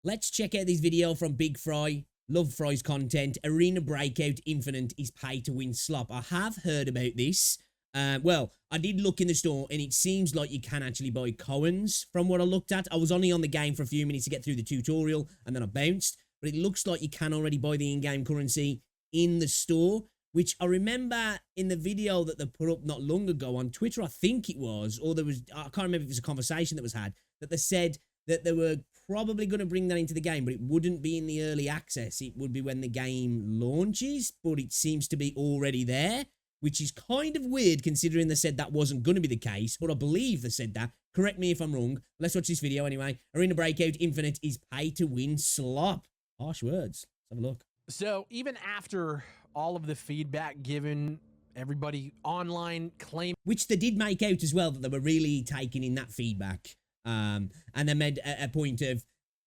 let's check out this video from Big Fry. Love Fry's content. Arena Breakout Infinite is pay to win slop. I have heard about this. Well, I did look in the store and it seems like you can actually buy coins from what I looked at. I was only on the game for a few minutes to get through the tutorial and then I bounced. But it looks like you can already buy the in-game currency in the store, which I remember in the video that they put up not long ago on Twitter, I think it was, or there was, I can't remember if it was a conversation that was had, that they said that they were probably going to bring that into the game, but it wouldn't be in the early access. It would be when the game launches, but it seems to be already there, which is kind of weird considering they said that wasn't going to be the case, or I believe they said that. Correct me if I'm wrong. Let's watch this video anyway. Arena Breakout Infinite is pay to win slop. Harsh words. Let's have a look. So even after all of the feedback given, everybody online claim, which they did make out as well, that they were really taking in that feedback. And they made a point of,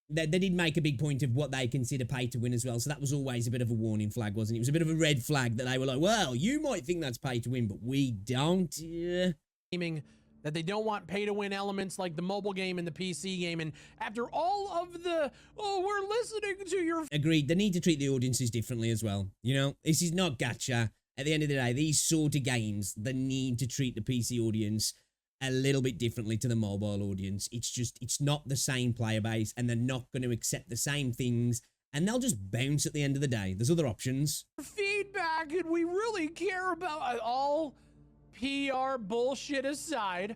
they did make a big point of what they consider pay to win as well. So that was always a bit of a warning flag, wasn't it? It was a bit of a red flag that they were like, well, you might think that's pay to win, but we don't. Claiming that they don't want pay to win elements like the mobile game and the PC game. And after all of the, oh, we're listening to your... Agreed. They need to treat the audiences differently as well. You know, this is not gacha. At the end of the day, these sort of games, they need to treat the PC audience a little bit differently to the mobile audience. It's just, it's not the same player base and they're not going to accept the same things and they'll just bounce at the end of the day. There's other options. Feedback and we really care about all PR bullshit aside.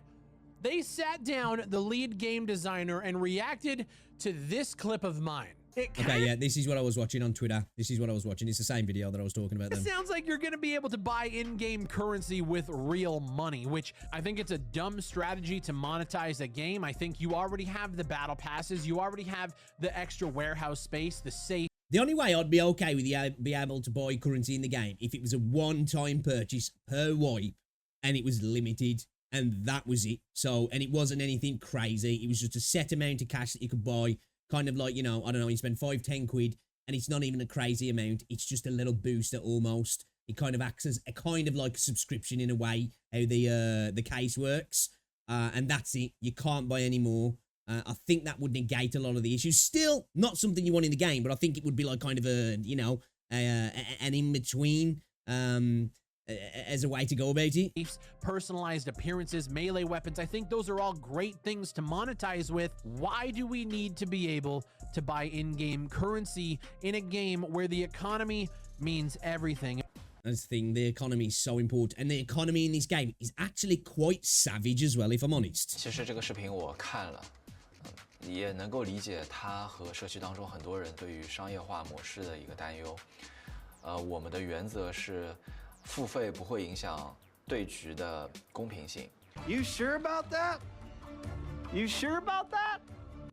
They sat down, the lead game designer, and reacted to this clip of mine. Okay, yeah, this is what I was watching on Twitter. This is what I was watching. It's the same video that I was talking about. It sounds like you're going to be able to buy in-game currency with real money, which I think it's a dumb strategy to monetize a game. I think you already have the battle passes. You already have the extra warehouse space, the safe. The only way I'd be okay with you be able to buy currency in the game if it was a one-time purchase per wipe and it was limited and that was it. So, and it wasn't anything crazy. It was just a set amount of cash that you could buy. Kind of like, you know, I don't know, you spend 5-10 quid and it's not even a crazy amount. It's just a little booster almost. It kind of acts as a kind of like a subscription in a way, how the case works. And that's it. You can't buy any more. I think that would negate a lot of the issues. Still not something you want in the game, but I think it would be like kind of a, you know, an in-between as a way to go about it. Personalized appearances, melee weapons. I think those are all great things to monetize with. Why do we need to be able to buy in-game currency in a game where the economy means everything? That's the thing, the economy is so important, and the economy in this game is actually quite savage as well, if I'm honest. 其实这个视频我看了，也能够理解它和社区当中很多人对于商业化模式的一个担忧。我们的原则是。 付费不会影响对局的公平性。You sure about that? You sure about that?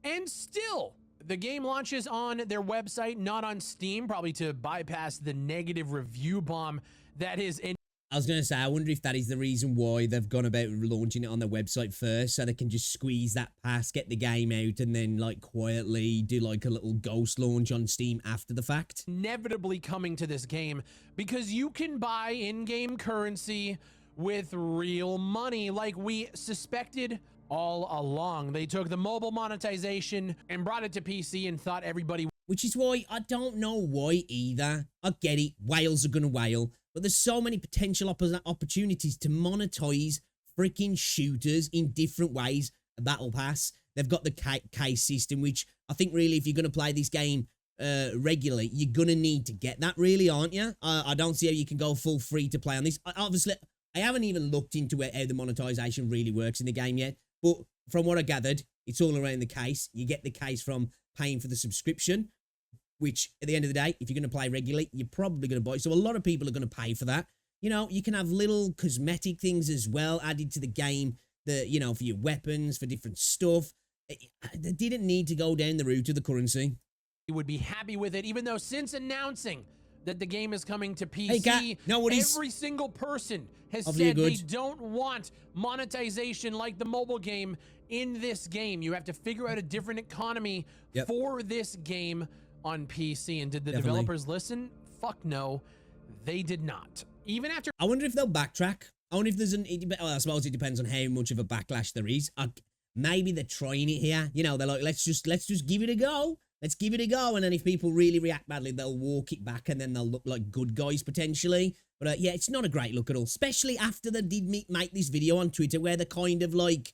And still, the game launches on their website, not on Steam, probably to bypass the negative review bomb that is in. I was going to say, I wonder if that is the reason why they've gone about launching it on their website first, so they can just squeeze that past, get the game out, and then, like, quietly do, like, a little ghost launch on Steam after the fact. Inevitably coming to this game, because you can buy in-game currency with real money, like we suspected all along. They took the mobile monetization and brought it to PC and thought everybody... Which is why I don't know why either. I get it, whales are gonna whale. But there's so many potential opportunities to monetize freaking shooters in different ways. A battle pass. They've got the case system, which I think really if you're going to play this game regularly, you're going to need to get that really, aren't you? I don't see how you can go full free to play on this. Obviously, I haven't even looked into how the monetization really works in the game yet. But from what I gathered, it's all around the case. You get the case from paying for the subscription, which at the end of the day, if you're going to play regularly, you're probably going to buy. So a lot of people are going to pay for that. You know, you can have little cosmetic things as well added to the game that, you know, for your weapons, for different stuff. They didn't need to go down the route of the currency. You would be happy with it, even though since announcing that the game is coming to PC, hey, every single person has said they don't want monetization like the mobile game in this game. You have to figure out a different economy for this game on PC. And did the developers listen? Fuck no, they did not. Even after... I wonder if they'll backtrack. I wonder if there's an... Well, I suppose it depends on how much of a backlash there is. Maybe they're trying it here. You know, they're like, let's just give it a go. let's give it a go. And then if people really react badly, they'll walk it back and then they'll look like good guys potentially. But yeah, it's not a great look at all, especially after they did make this video on Twitter where they kind of like,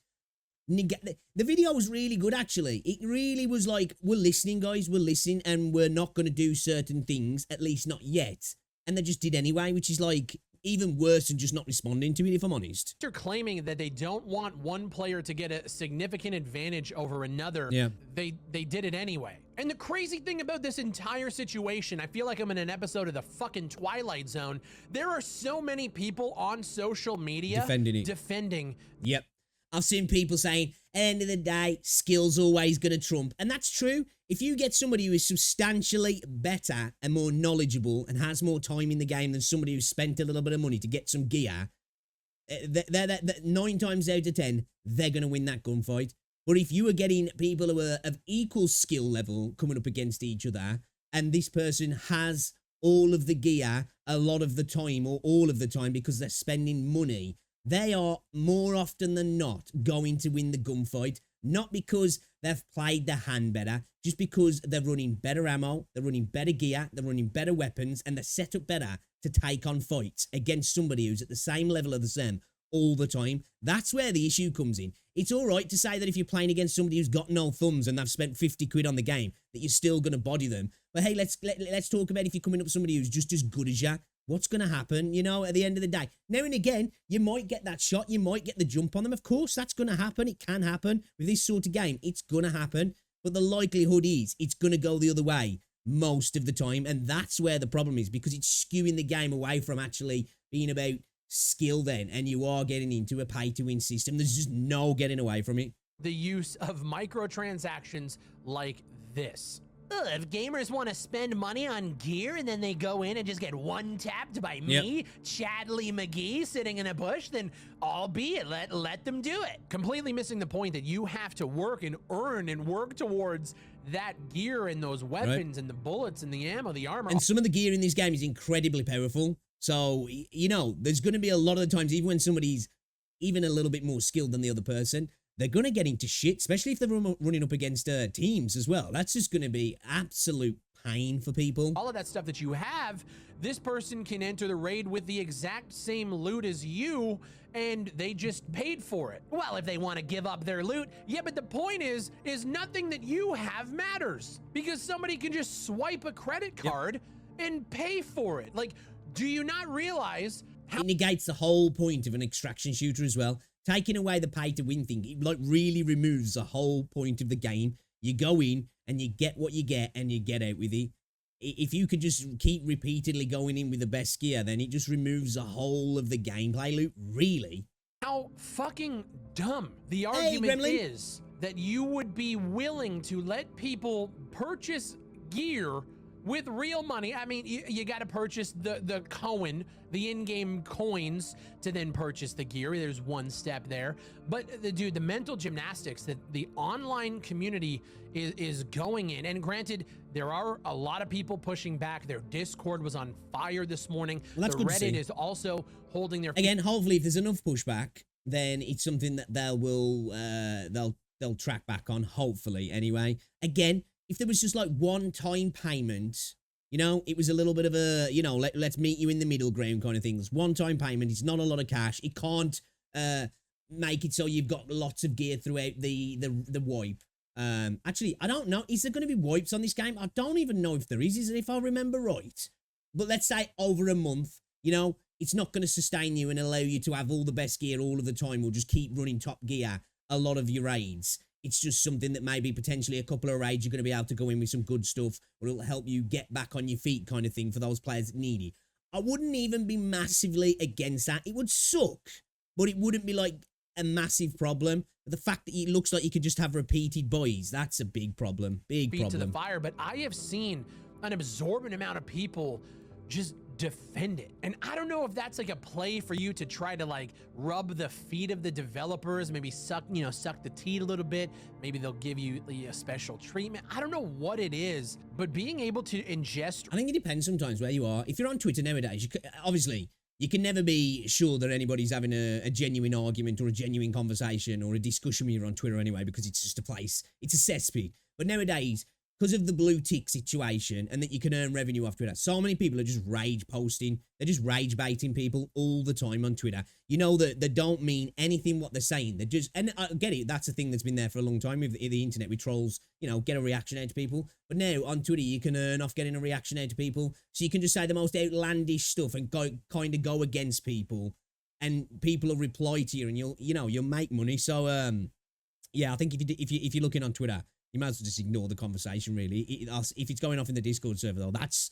the video was really good actually. It really was like, we're listening guys, we're listening and we're not going to do certain things, at least not yet. And they just did anyway, which is like even worse than just not responding to it, if I'm honest. They're claiming that they don't want one player to get a significant advantage over another. Yeah. They did it anyway. And the crazy thing about this entire situation, I feel like I'm in an episode of the fucking Twilight Zone. There are so many people on social media defending. Yep. I've seen people saying, at the end of the day, skill's always going to trump. And that's true. If you get somebody who is substantially better and more knowledgeable and has more time in the game than somebody who's spent a little bit of money to get some gear, 9 times out of 10, they're going to win that gunfight. But if you are getting people who are of equal skill level coming up against each other, and this person has all of the gear a lot of the time or all of the time because they're spending money, they are more often than not going to win the gunfight, not because they've played their hand better, just because they're running better ammo, they're running better gear, they're running better weapons, and they're set up better to take on fights against somebody who's at the same level as them all the time. That's where the issue comes in. It's all right to say that if you're playing against somebody who's got no thumbs and they've spent 50 quid on the game, that you're still going to body them. But hey, let's talk about if you're coming up with somebody who's just as good as you. What's going to happen, you know, at the end of the day? Now and again, you might get that shot. You might get the jump on them. Of course, that's going to happen. It can happen. With this sort of game, it's going to happen. But the likelihood is it's going to go the other way most of the time. And that's where the problem is, because it's skewing the game away from actually being about skill then. And you are getting into a pay-to-win system. There's just no getting away from it. The use of microtransactions like this. If gamers want to spend money on gear and then they go in and just get one-tapped by me, Chadley McGee, sitting in a bush, then albeit let them do it. Completely missing the point that you have to work and earn and work towards that gear and those weapons and the bullets and the ammo, the armor. And some of the gear in this game is incredibly powerful. So, you know, there's going to be a lot of the times, even when somebody's even a little bit more skilled than the other person, they're going to get into shit, especially if they're running up against teams as well. That's just going to be absolute pain for people. All of that stuff that you have, this person can enter the raid with the exact same loot as you, and they just paid for it. Well, if they want to give up their loot, yeah, but the point is nothing that you have matters, because somebody can just swipe a credit card and pay for it. Like, do you not realize how— It negates the whole point of an extraction shooter as well. Taking away the pay-to-win thing, it like really removes the whole point of the game. You go in and you get what you get and you get out with it. If you could just keep repeatedly going in with the best gear, then it just removes the whole of the gameplay loop, really. How fucking dumb the argument is that you would be willing to let people purchase gear with real money. I mean, you got to purchase the coin, the in-game coins to then purchase the gear. There's one step there. But dude, the mental gymnastics that the online community is going in, and granted, there are a lot of people pushing back. Their Discord was on fire this morning. Well, that's the good to see. Reddit is also holding their— Again, hopefully if there's enough pushback, then it's something that they'll track back on, hopefully anyway. Again, if there was just like one-time payment, you know, it was a little bit of a, you know, let's meet you in the middle ground kind of thing. It's one-time payment. It's not a lot of cash. It can't make it so you've got lots of gear throughout the wipe. Actually, I don't know. Is there going to be wipes on this game? I don't even know if there is it, if I remember right. But let's say over a month, you know, it's not going to sustain you and allow you to have all the best gear all of the time. We'll just keep running top gear a lot of your raids. It's just something that maybe potentially a couple of raids you're going to be able to go in with some good stuff, or it'll help you get back on your feet kind of thing for those players that need it. I wouldn't even be massively against that. It would suck, but it wouldn't be like a massive problem. But the fact that it looks like you could just have repeated buys, that's a big problem. Big problem. To the fire, but I have seen an absorbent amount of people just defend it. And I don't know if that's like a play for you to try to like rub the feet of the developers, maybe suck the teat a little bit. Maybe they'll give you a special treatment. I don't know what it is, but being able to ingest— I think it depends sometimes where you are. If you're on Twitter nowadays, obviously, you can never be sure that anybody's having a genuine argument or a genuine conversation or a discussion when you're on Twitter anyway, because it's just a place. It's a cesspit. But nowadays, because of the blue tick situation and that you can earn revenue off Twitter, so many people are just rage posting. They're just rage baiting people all the time on Twitter. You know that they don't mean anything what they're saying. They're just, and I get it. That's a thing that's been there for a long time with the internet, with trolls, you know, get a reaction out to people. But now on Twitter, you can earn off getting a reaction out to people. So you can just say the most outlandish stuff and kind of go against people, and people will reply to you, and you'll make money. So yeah, I think if you're looking on Twitter, you might as well just ignore the conversation, really. If it's going off in the Discord server, though, that's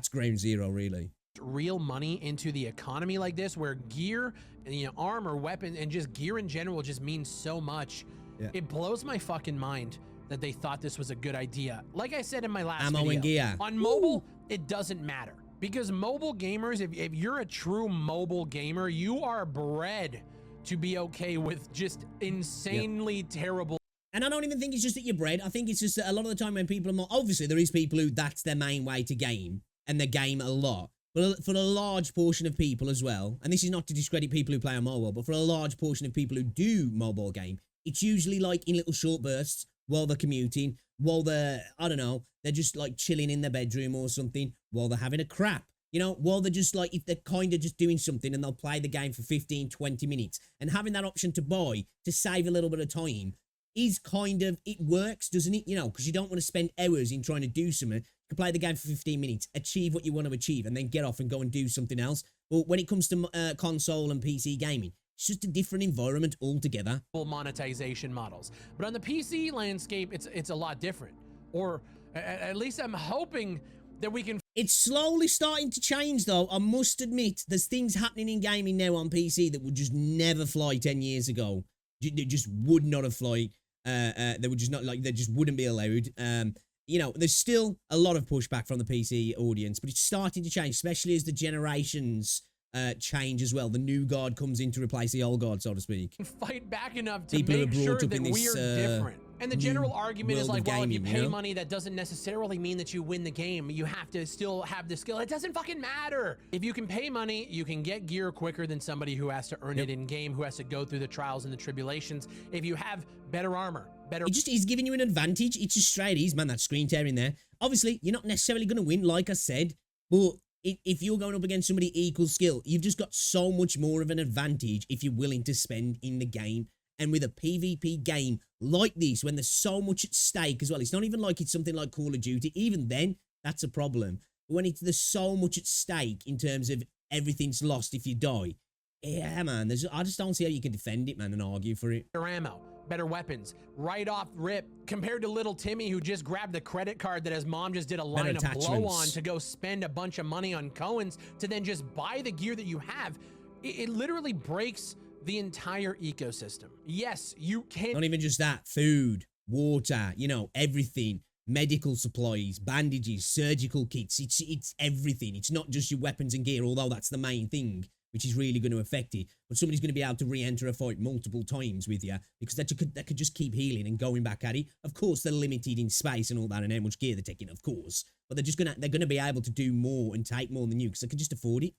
ground zero, really. Real money into the economy like this, where gear, you know, armor, weapon, and just gear in general just means so much. Yeah. It blows my fucking mind that they thought this was a good idea. Like I said in my last video, and gear. On mobile, it doesn't matter. Because mobile gamers, if you're a true mobile gamer, you are bred to be okay with just insanely terrible. And I don't even think it's just that you're bred. I think it's just that a lot of the time when people are more, obviously there is people who that's their main way to game, and they game a lot. But for a large portion of people as well, and this is not to discredit people who play on mobile, but for a large portion of people who do mobile game, it's usually like in little short bursts while they're commuting, while they're, I don't know, they're just like chilling in their bedroom or something, while they're having a crap. You know, while they're just like, if they're kind of just doing something, and they'll play the game for 15, 20 minutes. And having that option to buy, to save a little bit of time, is kind of, it works, doesn't it? You know, because you don't want to spend hours in trying to do something. You can play the game for 15 minutes, achieve what you want to achieve, and then get off and go and do something else. But when it comes to console and PC gaming, it's just a different environment altogether. Monetization models. But on the PC landscape, it's a lot different. Or at least I'm hoping that we can... It's slowly starting to change, though. I must admit, there's things happening in gaming now on PC that would just never fly 10 years ago. They just would not have fly. They would just not, like, they just wouldn't be allowed. You know, there's still a lot of pushback from the PC audience, but it's starting to change, especially as the generations change as well. The new guard comes in to replace the old guard, so to speak. Fight back enough to make sure that we are different. And the general argument is like, well, if you pay money, that doesn't necessarily mean that you win the game. You have to still have the skill. It doesn't fucking matter. If you can pay money, you can get gear quicker than somebody who has to earn it in game, who has to go through the trials and the tribulations. If you have better armor, better... He's giving you an advantage. It's just straight ease, man, that screen tearing there. Obviously, you're not necessarily going to win, like I said, but if you're going up against somebody equal skill, you've just got so much more of an advantage if you're willing to spend in the game. And with a PvP game like this, when there's so much at stake as well, it's not even like it's something like Call of Duty. Even then, that's a problem. But when there's so much at stake in terms of everything's lost if you die, yeah, man, I just don't see how you can defend it, man, and argue for it. Better ammo, better weapons, right off rip, compared to little Timmy who just grabbed the credit card that his mom just did a line of blow on to go spend a bunch of money on Cohen's to then just buy the gear that you have. It literally breaks the entire ecosystem. Yes, you can't... Not even just that. Food, water, you know, everything. Medical supplies, bandages, surgical kits. It's everything. It's not just your weapons and gear, although that's the main thing, which is really going to affect it. But somebody's going to be able to re-enter a fight multiple times with you, because they could just keep healing and going back at it. Of course, they're limited in space and all that, and how much gear they're taking, of course. But they're gonna be able to do more and take more than you, because they can just afford it.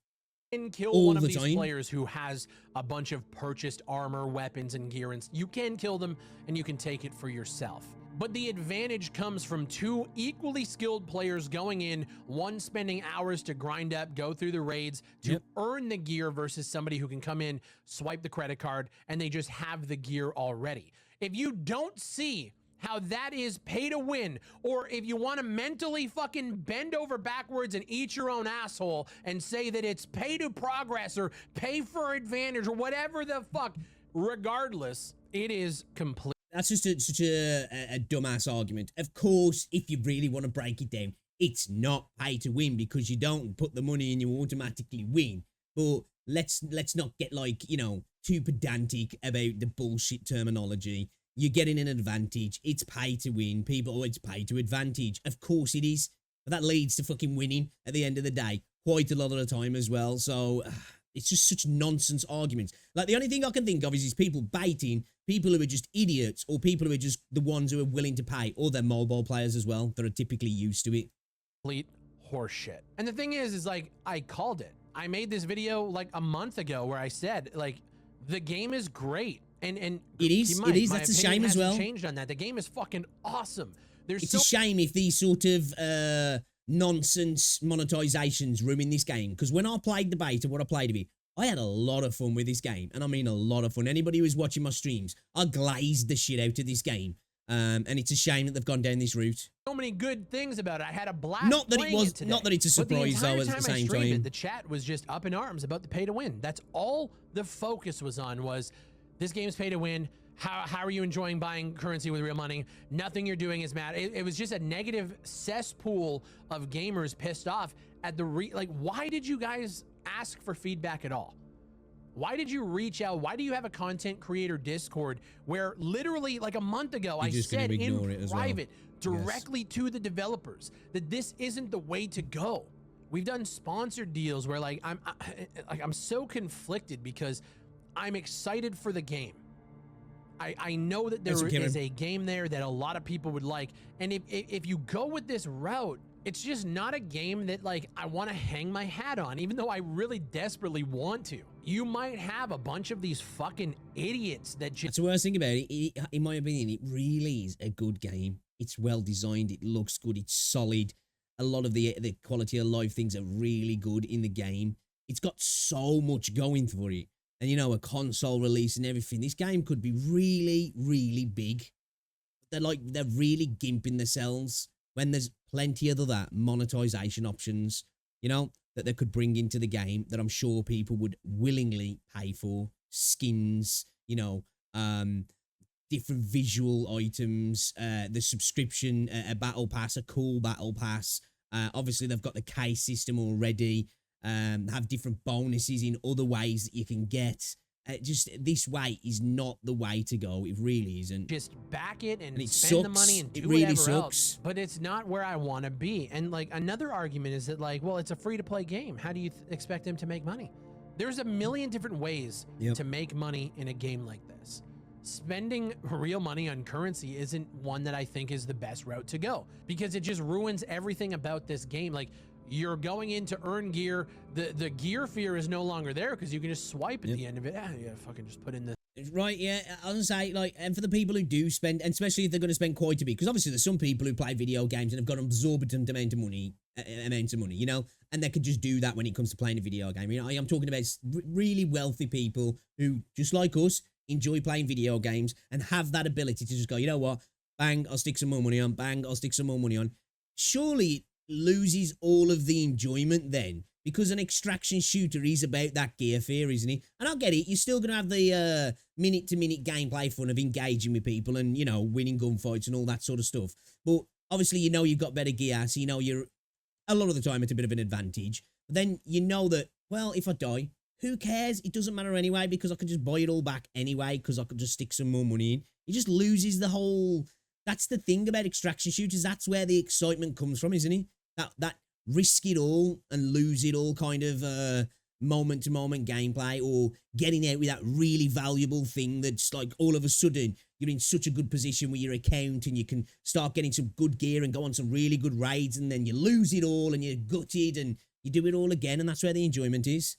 Can kill one of these players who has a bunch of purchased armor, weapons, and gear, and you can kill them and you can take it for yourself. But the advantage comes from two equally skilled players going in, one spending hours to grind up, go through the raids to earn the gear, versus somebody who can come in, swipe the credit card, and they just have the gear already. If you don't see how that is pay to win, or if you want to mentally fucking bend over backwards and eat your own asshole and say that it's pay to progress or pay for advantage or whatever the fuck, regardless, it is complete. That's just such a dumbass argument. Of course, if you really want to break it down, it's not pay to win, because you don't put the money in, you automatically win. But let's not get, like, you know, too pedantic about the bullshit terminology. You're getting an advantage. It's pay to win. It's pay to advantage. Of course it is. But that leads to fucking winning at the end of the day. Quite a lot of the time as well. So it's just such nonsense arguments. Like, the only thing I can think of is people baiting people who are just idiots, or people who are just the ones who are willing to pay, or they're mobile players as well that are typically used to it. Complete horseshit. And the thing is like, I called it. I made this video like a month ago where I said, like, the game is great. And it is. That's a shame as well. Changed on that. The game is fucking awesome. It's a shame if these sort of nonsense monetizations ruin this game. Because when I played the beta, what I played of it, I had a lot of fun with this game. And I mean a lot of fun. Anybody who was watching my streams, I glazed the shit out of this game. And it's a shame that they've gone down this route. So many good things about it. I had a blast. Not that playing it today. Not that it's a surprise though. At the same time, the chat was just up in arms about the pay to win. That's all the focus was on. Was this game's pay to win? How are you enjoying buying currency with real money? Nothing you're doing is mad. It was just a negative cesspool of gamers pissed off at the like. Why did you guys ask for feedback at all? Why did you reach out? Why do you have a content creator Discord where literally like a month ago I said in private directly to the developers that this isn't the way to go? We've done sponsored deals where like I'm so conflicted because I'm excited for the game. I know that there is a game there that a lot of people would like, and if you go with this route, it's just not a game that like I want to hang my hat on, even though I really desperately want to. You might have a bunch of these fucking idiots that just... That's the worst thing about it. In my opinion, it really is a good game. It's well designed, it looks good, it's solid. A lot of the quality of life things are really good in the game. It's got so much going for it. And, you know, a console release and everything. This game could be really, really big. They're really gimping themselves when there's plenty of other monetization options, you know, that they could bring into the game that I'm sure people would willingly pay for. Skins, you know, different visual items, the subscription, a battle pass, a cool battle pass. Obviously, they've got the case system already. Have different bonuses in other ways that you can get. Just this way is not the way to go. It really isn't. Just back it and it spend sucks. the money and do it really whatever sucks. else. But it's not where I want to be. And like another argument is that like, well, it's a free-to-play game. How do you expect them to make money? There's a million different ways to make money in a game like this. Spending real money on currency isn't one that I think is the best route to go because it just ruins everything about this game. Like, you're going in to earn gear. The gear fear is no longer there because you can just swipe at the end of it. Fucking just put in the... Right, yeah, I was gonna say, like, and for the people who do spend, and especially if they're going to spend quite a bit, because obviously there's some people who play video games and have got an exorbitant amount of money, you know, and they could just do that when it comes to playing a video game. You know, I'm talking about really wealthy people who, just like us, enjoy playing video games and have that ability to just go, you know what, bang, I'll stick some more money on, bang, I'll stick some more money on. Surely loses all of the enjoyment then, because an extraction shooter is about that gear fear, isn't it? And I get it, you're still gonna have the minute-to-minute gameplay fun of engaging with people and, you know, winning gunfights and all that sort of stuff. But obviously, you know, you've got better gear, so you know you're a lot of the time it's a bit of an advantage. But then you know that, well, if I die, who cares? It doesn't matter anyway, because I can just buy it all back anyway, because I could just stick some more money in. It just loses the whole... That's the thing about extraction shooters. That's where the excitement comes from, isn't it? That risk it all and lose it all kind of moment-to-moment gameplay, or getting out with that really valuable thing that's like all of a sudden you're in such a good position with your account and you can start getting some good gear and go on some really good raids, and then you lose it all and you're gutted and you do it all again, and that's where the enjoyment is.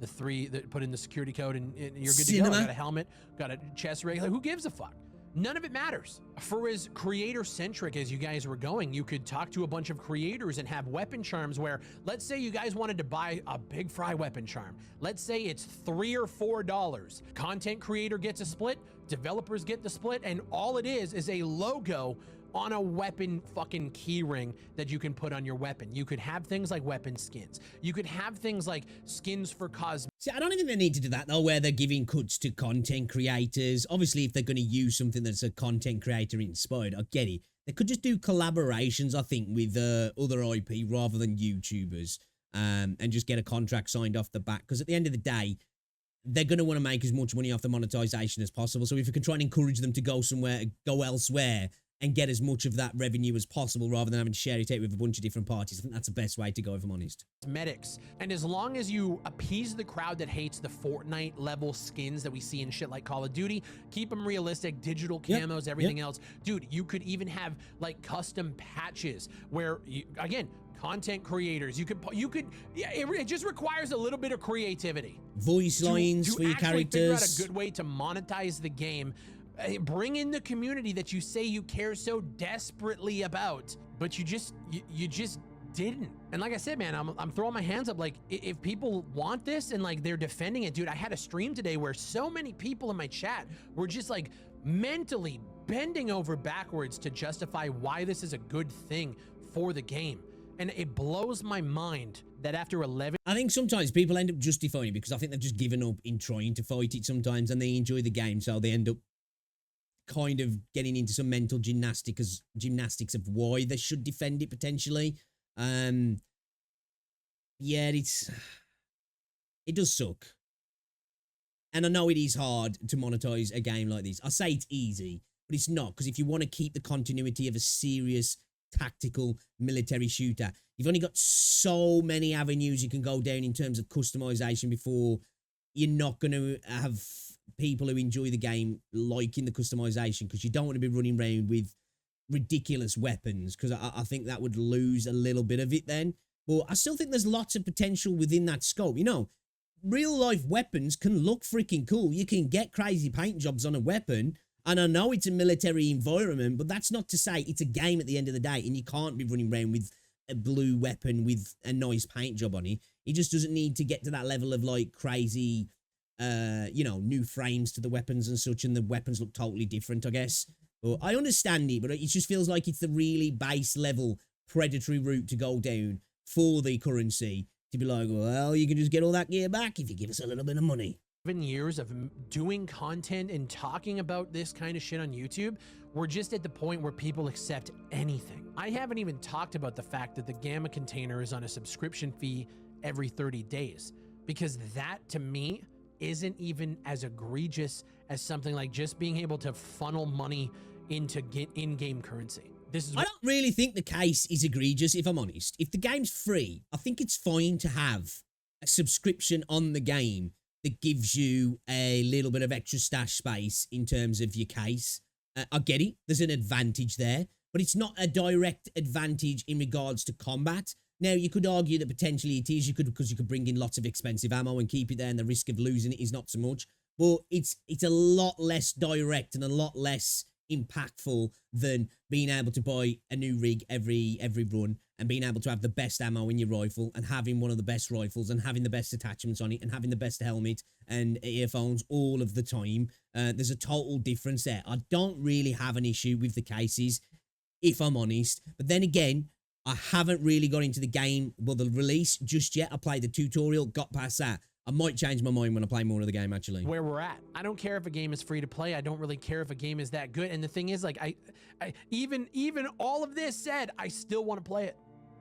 The three that put in the security code and you're good to go. Got a helmet, got a chest rig. Like, who gives a fuck? None of it matters. For as creator-centric as you guys were going, you could talk to a bunch of creators and have weapon charms where, let's say you guys wanted to buy a Big Fry weapon charm. Let's say it's $3 or $4. Content creator gets a split, developers get the split, and all it is a logo on a weapon fucking keyring that you can put on your weapon. You could have things like weapon skins. You could have things like skins for cosmetics. See, I don't think they need to do that though, where they're giving cuts to content creators. Obviously, if they're going to use something that's a content creator inspired, I get it. They could just do collaborations, I think, with other IP rather than YouTubers, and just get a contract signed off the back. Because at the end of the day, they're going to want to make as much money off the monetization as possible. So if you can try and encourage them to go elsewhere, and get as much of that revenue as possible rather than having to share it out with a bunch of different parties, I think that's the best way to go, if I'm honest. Cosmetics. And as long as you appease the crowd that hates the Fortnite level skins that we see in shit like Call of Duty, keep them realistic, digital camos, everything else. Dude, you could even have like custom patches where, again, content creators, it just requires a little bit of creativity. Voice lines for your characters. Figure out a good way to monetize the game. Bring in the community that you say you care so desperately about, but you just didn't. And like I said, man, I'm throwing my hands up. Like, if people want this and like they're defending it, dude, I had a stream today where so many people in my chat were just like mentally bending over backwards to justify why this is a good thing for the game. And it blows my mind that after 11... I think sometimes people end up justifying it because I think they've just given up in trying to fight it sometimes, and they enjoy the game, so they end up kind of getting into some mental gymnastics of why they should defend it potentially. Yeah, it does suck. And I know it is hard to monetize a game like this. I say it's easy, but it's not, because if you want to keep the continuity of a serious tactical military shooter, you've only got so many avenues you can go down in terms of customization before you're not going to have people who enjoy the game liking the customization, because you don't want to be running around with ridiculous weapons, because I think that would lose a little bit of it then. But I still think there's lots of potential within that scope. You know, real life weapons can look freaking cool. You can get crazy paint jobs on a weapon, and I know it's a military environment, but that's not to say it's a game at the end of the day, and you can't be running around with a blue weapon with a nice paint job on it. It just doesn't need to get to that level of like crazy, you know, new frames to the weapons and such, and the weapons look totally different, I guess. But I understand it, but it just feels like it's the really base level predatory route to go down for the currency, to be like, well, you can just get all that gear back if you give us a little bit of money. 7 years of doing content and talking about this kind of shit on YouTube, we're just at the point where people accept anything. I haven't even talked about the fact that the Gamma container is on a subscription fee every 30 days, because that to me isn't even as egregious as something like just being able to funnel money into in-game currency. I don't really think the case is egregious, if I'm honest. If the game's free, I think it's fine to have a subscription on the game that gives you a little bit of extra stash space in terms of your case. I get it. There's an advantage there, but it's not a direct advantage in regards to combat. Now, you could argue that potentially it is, because you could bring in lots of expensive ammo and keep it there, and the risk of losing it is not so much. But it's a lot less direct and a lot less impactful than being able to buy a new rig every run, and being able to have the best ammo in your rifle, and having one of the best rifles, and having the best attachments on it, and having the best helmet and earphones all of the time. There's a total difference there. I don't really have an issue with the cases, if I'm honest. But then again, I haven't really got into the game, well, the release just yet. I played the tutorial, got past that. I might change my mind when I play more of the game, actually. Where we're at. I don't care if a game is free to play. I don't really care if a game is that good. And the thing is, like, I even all of this said, I still want to play it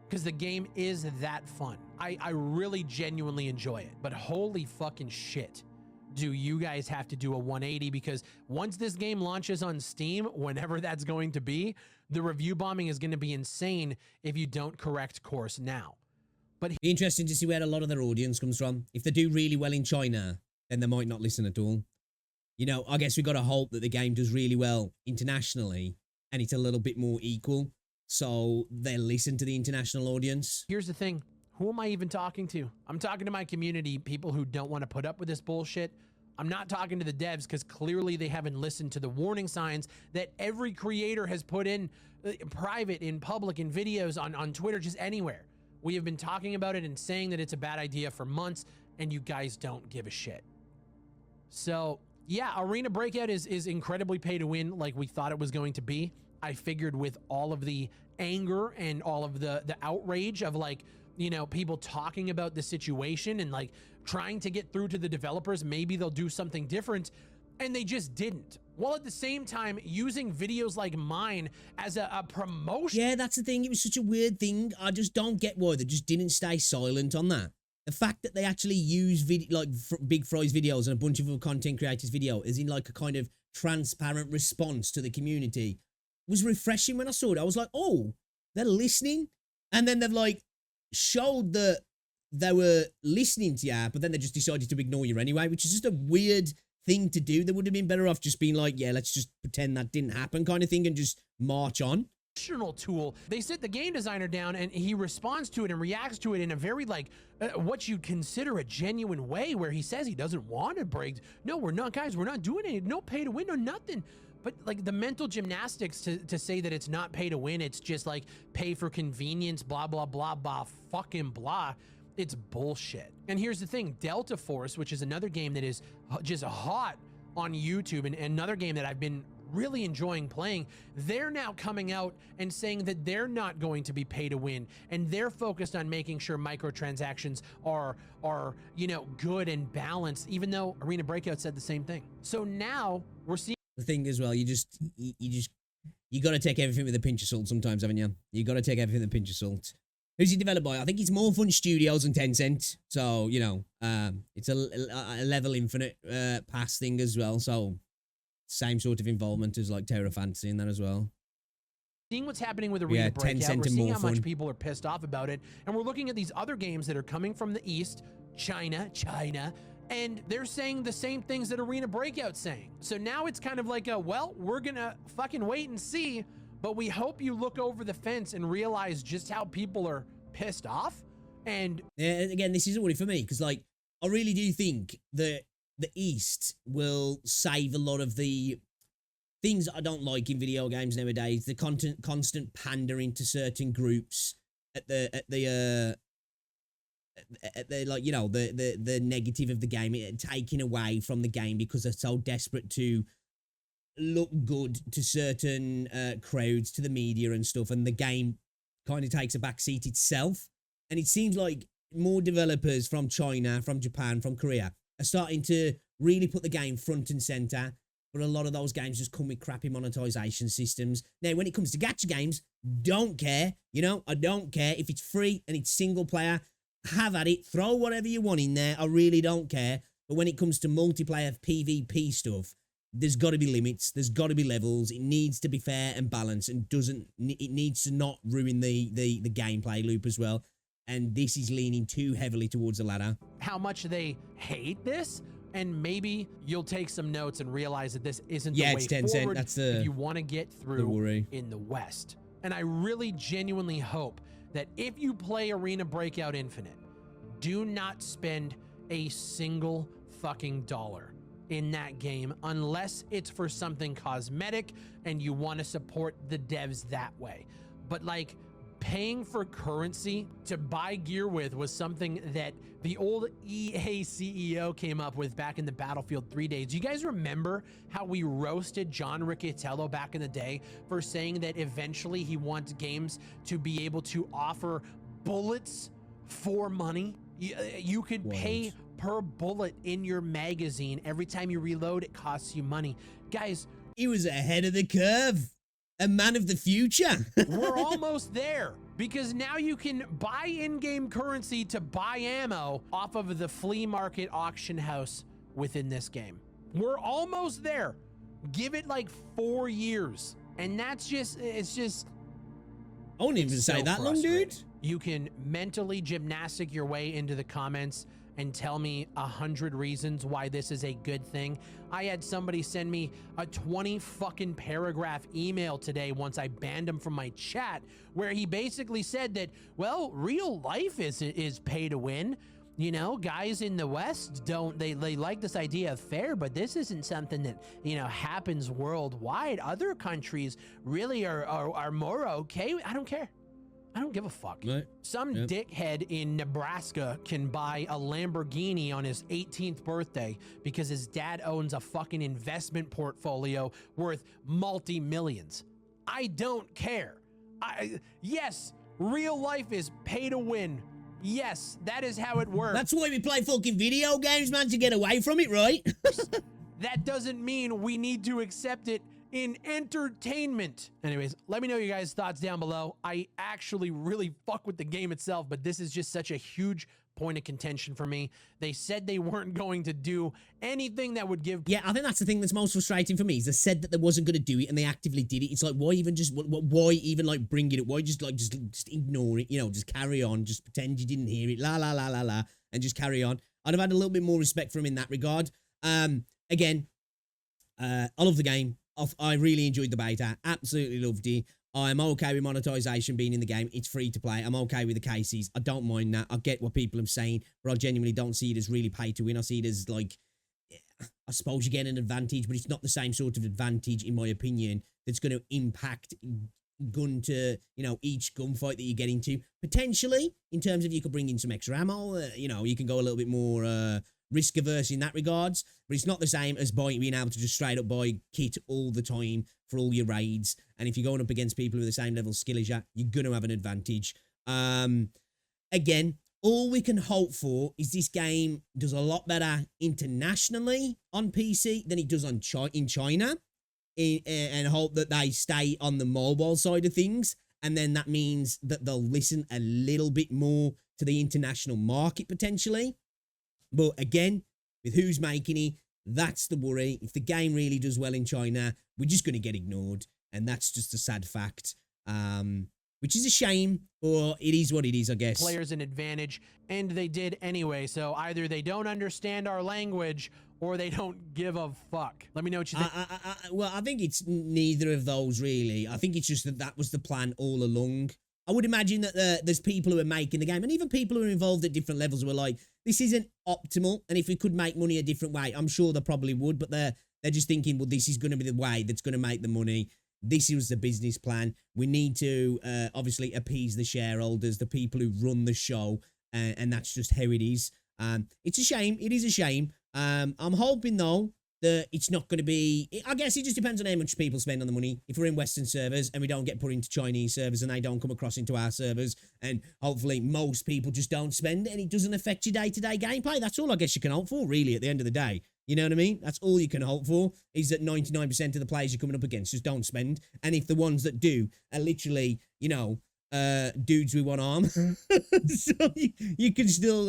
because the game is that fun. I really genuinely enjoy it. But holy fucking shit, do you guys have to do a 180? Because once this game launches on Steam, whenever that's going to be, the review bombing is going to be insane if you don't correct course now. But be interesting to see where a lot of their audience comes from. If they do really well in China, then they might not listen at all. You know, I guess we've got to hope that the game does really well internationally and it's a little bit more equal, so they'll listen to the international audience. Here's the thing. Who am I even talking to? I'm talking to my community, people who don't want to put up with this bullshit. I'm not talking to the devs because clearly they haven't listened to the warning signs that every creator has put in private, in public, in videos, on Twitter, just anywhere. We have been talking about it and saying that it's a bad idea for months, and you guys don't give a shit. So yeah, Arena Breakout is incredibly pay to win, like we thought it was going to be. I figured with all of the anger and all of the outrage of, like, you know, people talking about the situation and like trying to get through to the developers, maybe they'll do something different, and they just didn't. While at the same time using videos like mine as a promotion. Yeah, that's the thing. It was such a weird thing. I just don't get why they just didn't stay silent on that. The fact that they actually use Big Fry's videos and a bunch of other content creators' video as in like a kind of transparent response to the community was refreshing when I saw it. I was like, oh, they're listening. And then they've like showed that they were listening to you, but then they just decided to ignore you anyway, which is just a weird thing to do. They would have been better off just being like, yeah, let's just pretend that didn't happen kind of thing and just march on. Tool. They sit the game designer down and he responds to it and reacts to it in a very like what you'd consider a genuine way, where he says he doesn't want to break. No, we're not, guys, we're not doing it. No pay to win or nothing. But like the mental gymnastics to say that it's not pay to win, it's just like pay for convenience, blah, blah, blah, blah, fucking blah. It's bullshit. And here's the thing, Delta Force, which is another game that is just hot on YouTube and another game that I've been really enjoying playing, they're now coming out and saying that they're not going to be pay to win, and they're focused on making sure microtransactions are you know, good and balanced, even though Arena Breakout said the same thing. So now we're seeing the thing as well. You got to take everything with a pinch of salt sometimes, haven't you? You got to take everything with a pinch of salt. Who's he developed by? I think it's More Fun Studios and Tencent. So, you know, it's a level infinite pass thing as well. So same sort of involvement as like Terra Fantasy in that as well. seeing what's happening with Arena Breakout, we're and seeing more how much fun. people are pissed off about it, and we're looking at these other games that are coming from the East, China, and they're saying the same things that Arena Breakout's saying. So now it's kind of like a, well, we're gonna fucking wait and see, but we hope you look over the fence and realize just how people are pissed off. And yeah, again, this isn't really for me, because like I really do think that the East will save a lot of the things I don't like in video games nowadays. The constant pandering to certain groups at the like, you know, the negative of the game, taking away from the game because they're so desperate to look good to certain crowds, to the media and stuff, and the game kind of takes a backseat itself. And it seems like more developers from China, from Japan, from Korea are starting to really put the game front and center. But a lot of those games just come with crappy monetization systems. Now, when it comes to gacha games, don't care. You know, I don't care. If it's free and it's single player, have at it. Throw whatever you want in there. I really don't care. But when it comes to multiplayer PvP stuff, there's got to be limits. There's got to be levels. It needs to be fair and balanced, and it needs to not ruin the gameplay loop as well. And this is leaning too heavily towards the latter. how much they hate this, and maybe you'll take some notes and realize that this isn't Yeah, the way it's Tencent. forward That's the if you want to get through worry. in the West. And I really genuinely hope that if you play Arena Breakout Infinite, do not spend a single fucking dollar in that game unless it's for something cosmetic and you want to support the devs that way. But like, paying for currency to buy gear with was something that the old EA CEO came up with back in the Battlefield 3 days. You guys remember how we roasted John Riccitiello back in the day for saying that eventually he wants games to be able to offer bullets for money? You could pay per bullet in your magazine. Every time you reload, it costs you money. Guys, He was ahead of the curve. A man of the future. we're almost there, because now you can buy in-game currency to buy ammo off of the flea market auction house within this game. We're almost there. Give it like 4 years. And that's just, it's just, I wouldn't even say so that long, dude. you can mentally gymnastic your way into the comments and tell me 100 reasons why this is a good thing. I had somebody send me a 20 fucking paragraph email today once I banned him from my chat, where he basically said that, well, real life is pay to win. You know, guys in the West they like this idea of fair, but this isn't something that, you know, happens worldwide. Other countries really are more okay. I don't care. I don't give a fuck. Right. Some dickhead in Nebraska can buy a Lamborghini on his 18th birthday because his dad owns a fucking investment portfolio worth multi-millions. I don't care. Yes, real life is pay to win. Yes, that is how it works. That's why we play fucking video games, man, to get away from it, right? That doesn't mean we need to accept it in entertainment. Anyways, let me know your guys' thoughts down below. I actually really fuck with the game itself, but this is just such a huge point of contention for me. They said they weren't going to do anything that would give... Yeah, I think that's the thing that's most frustrating for me, is they said that they wasn't going to do it and they actively did it. It's like, why even like bring it up? Why just ignore it? You know, just carry on, just pretend you didn't hear it, la, and just carry on. I'd have had a little bit more respect for him in that regard. Again, I love the game. I really enjoyed the beta. Absolutely loved it. I'm okay with monetization being in the game. It's free to play. I'm okay with the cases. I don't mind that. I get what people are saying, but I genuinely don't see it as really pay to win. I see it as like, I suppose you get an advantage, but it's not the same sort of advantage, in my opinion, that's going to impact gun to, each gunfight that you get into. Potentially, in terms of you could bring in some extra ammo, you can go a little bit more risk averse in that regards, but it's not the same as being able to just straight up buy kit all the time for all your raids. And if you're going up against people with the same level of skill as you, you're going to have an advantage. Again, all we can hope for is this game does a lot better internationally on PC than it does in China, and hope that they stay on the mobile side of things. And then that means that they'll listen a little bit more to the international market potentially. But again, with who's making it, that's the worry. If the game really does well in China, we're just going to get ignored. And that's just a sad fact. Which is a shame, or it is what it is, I guess. Players an advantage, and they did anyway. So either they don't understand our language, or they don't give a fuck. Let me know what you think. Well, I think it's neither of those, really. I think it's just that was the plan all along. I would imagine that there's people who are making the game, and even people who are involved at different levels who are like, this isn't optimal, and if we could make money a different way, I'm sure they probably would, but they're just thinking, well, this is going to be the way that's going to make the money. This was the business plan. We need to obviously appease the shareholders, the people who run the show, and that's just how it is. It's a shame. It is a shame. I'm hoping, though, that it's not going to be... I guess it just depends on how much people spend on the money. If we're in Western servers and we don't get put into Chinese servers and they don't come across into our servers, and hopefully most people just don't spend and it doesn't affect your day-to-day gameplay, that's all I guess you can hope for, really, at the end of the day. You know what I mean? That's all you can hope for, is that 99% of the players you're coming up against just don't spend. And if the ones that do are literally, dudes with one arm, so you can still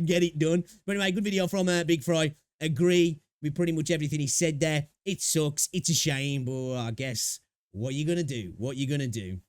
get it done. But anyway, good video from Big Fry. Agree with pretty much everything he said there. It sucks. It's a shame, but I guess what are you going to do? What are you going to do?